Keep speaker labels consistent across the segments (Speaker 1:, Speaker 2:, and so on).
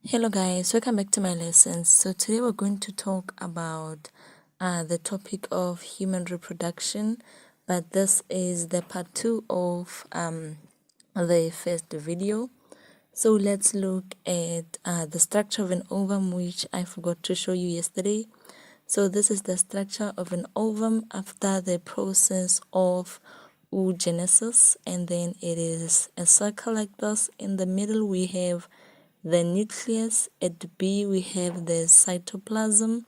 Speaker 1: Hello guys, welcome back to my lessons. So today we're going to talk about the topic of human reproduction, but this is the part 2 of the first video. So let's look at the structure of an ovum, which I forgot to show you yesterday. So this is the structure of an ovum after the process of oogenesis, and then it is a circle like this. In the middle we have the nucleus. At B we have the cytoplasm.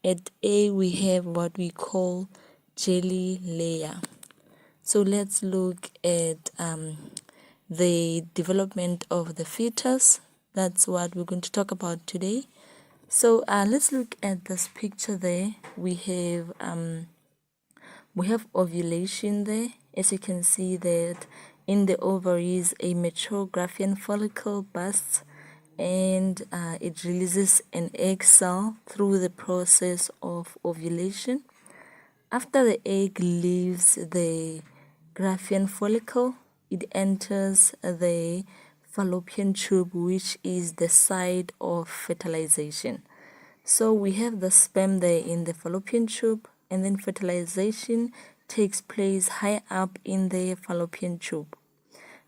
Speaker 1: At A we have what we call jelly layer. So let's look at the development of the fetus. That's what we're going to talk about today. So let's look at this picture there. We have ovulation there. As you can see that in the ovaries a mature Graafian follicle bursts, and it releases an egg cell through the process of ovulation. After the egg leaves the Graafian follicle, it enters the fallopian tube, which is the site of fertilization. So we have the sperm there in the fallopian tube, and then fertilization takes place high up in the fallopian tube.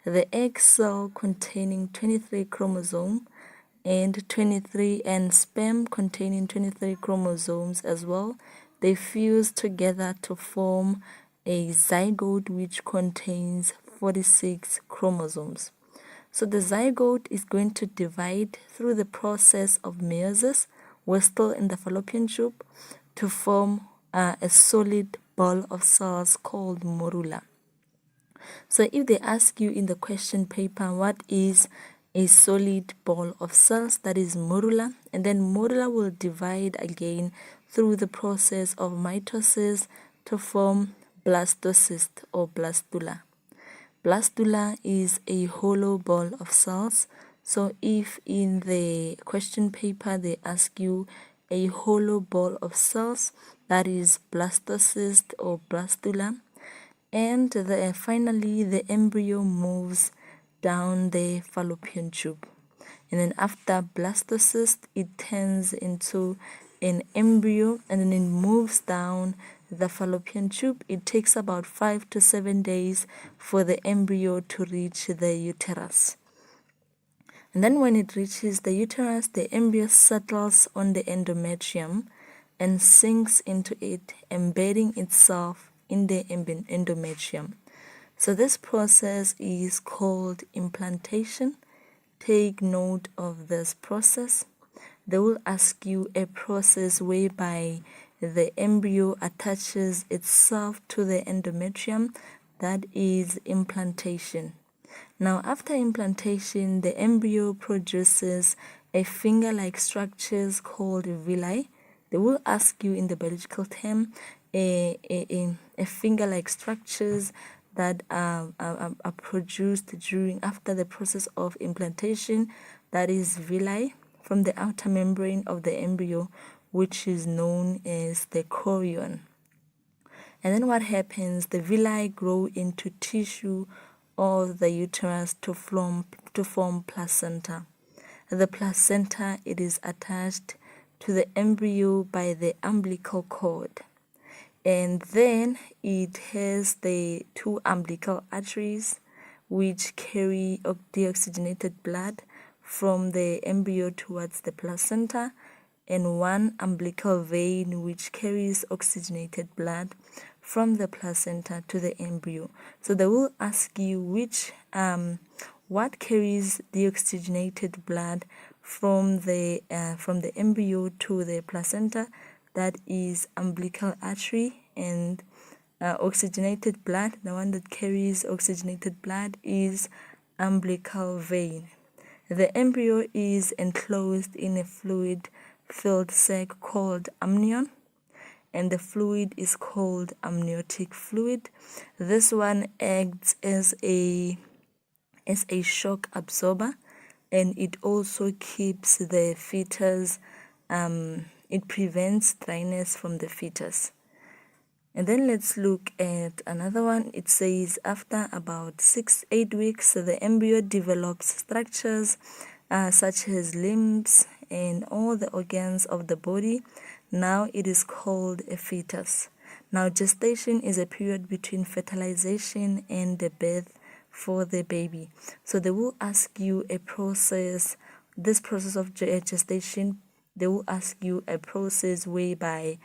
Speaker 1: The egg cell containing 23 chromosomes and sperm containing 23 chromosomes as well, they fuse together to form a zygote which contains 46 chromosomes. So the zygote is going to divide through the process of meiosis. We're still in the fallopian tube, to form a solid ball of cells called morula. So if they ask you in the question paper what is a solid ball of cells, that is morula, and then morula will divide again through the process of mitosis to form blastocyst or blastula. Blastula is a hollow ball of cells. So if in the question paper they ask you a hollow ball of cells, that is blastocyst or blastula. And finally the embryo moves down the fallopian tube. And then after blastocyst, it turns into an embryo, and then it moves down the fallopian tube. It takes about 5 to 7 days for the embryo to reach the uterus. And then when it reaches the uterus, the embryo settles on the endometrium and sinks into it, embedding itself in the endometrium. So this process is called implantation. Take note of this process. They will ask you a process whereby the embryo attaches itself to the endometrium. That is implantation. Now after implantation, the embryo produces a finger-like structures called villi. They will ask you in the biological term a finger-like structures that are produced after the process of implantation, that is villi, from the outer membrane of the embryo, which is known as the chorion. And then what happens? The villi grow into tissue of the uterus to form placenta. The placenta, it is attached to the embryo by the umbilical cord, and then it has the 2 umbilical arteries which carry deoxygenated blood from the embryo towards the placenta, and 1 umbilical vein which carries oxygenated blood from the placenta to the embryo. So they will ask you what carries deoxygenated blood from the embryo to the placenta. That is umbilical artery, and oxygenated blood, the one that carries oxygenated blood, is umbilical vein. The embryo is enclosed in a fluid-filled sac called amnion, and the fluid is called amniotic fluid. This one acts as a shock absorber, and it also keeps the fetus, it prevents dryness from the fetus. And then let's look at another one. It says after about 6-8 weeks, the embryo develops structures such as limbs and all the organs of the body, now it is called a fetus. Now, gestation is a period between fertilization and the birth for the baby. So they will ask you a process, this process of gestation, they will ask you a process whereby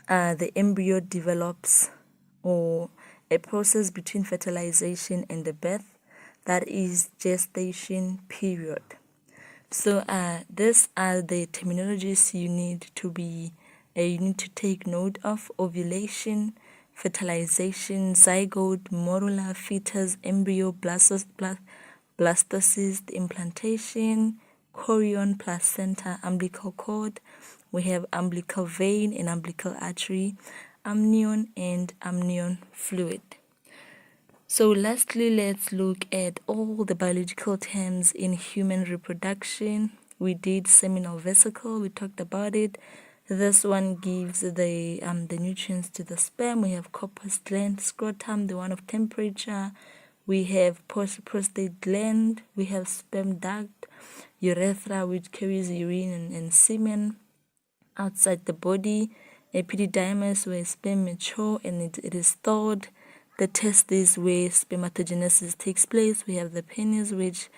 Speaker 1: the embryo develops, or a process between fertilization and the birth, that is gestation period. So these are the terminologies you need to take note of: ovulation, fertilization, zygote, morula, fetus, embryo, blastocyst, implantation, chorion, placenta, umbilical cord. We have umbilical vein and umbilical artery, amnion and amnion fluid. So lastly, let's look at all the biological terms in human reproduction. We did seminal vesicle, we talked about it. This one gives the nutrients to the sperm. We have corpus gland, scrotum, the one of temperature. We have prostate gland, we have sperm duct, urethra, which carries urine and semen outside the body, epididymis, where sperm mature and it is stored, the testes, where spermatogenesis takes place. We have the penis, which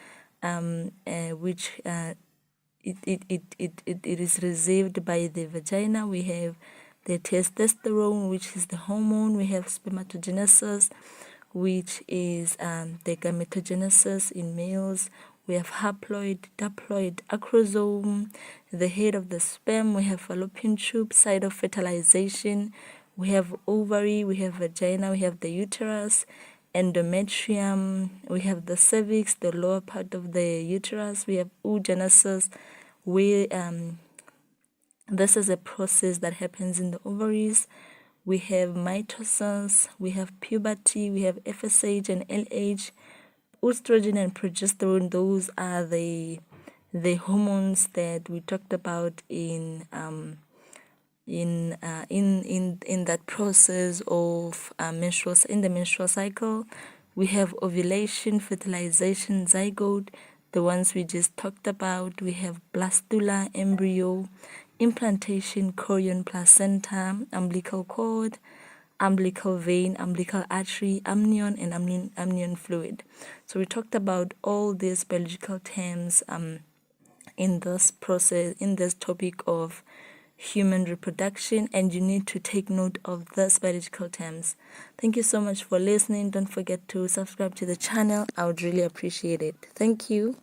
Speaker 1: it is received by the vagina. We have the testosterone, which is the hormone. We have spermatogenesis, which is the gametogenesis in males. We have haploid, diploid, acrosome, the head of the sperm. We have fallopian tube, site of fertilization. We have ovary, we have vagina, we have the uterus, endometrium, we have the cervix, the lower part of the uterus. We have oogenesis, where this is a process that happens in the ovaries. We have mitosis, we have puberty, we have FSH and LH, estrogen and progesterone. Those are the hormones that we talked about in that process of in the menstrual cycle. We have ovulation, fertilization, zygote, the ones we just talked about. We have blastula, embryo, implantation, chorion, placenta, umbilical cord, umbilical vein, umbilical artery, amnion, and amnion fluid. So we talked about all these biological terms in this process, in this topic of human reproduction, and you need to take note of these biological terms. Thank you so much for listening. Don't forget to subscribe to the channel. I would really appreciate it. Thank you.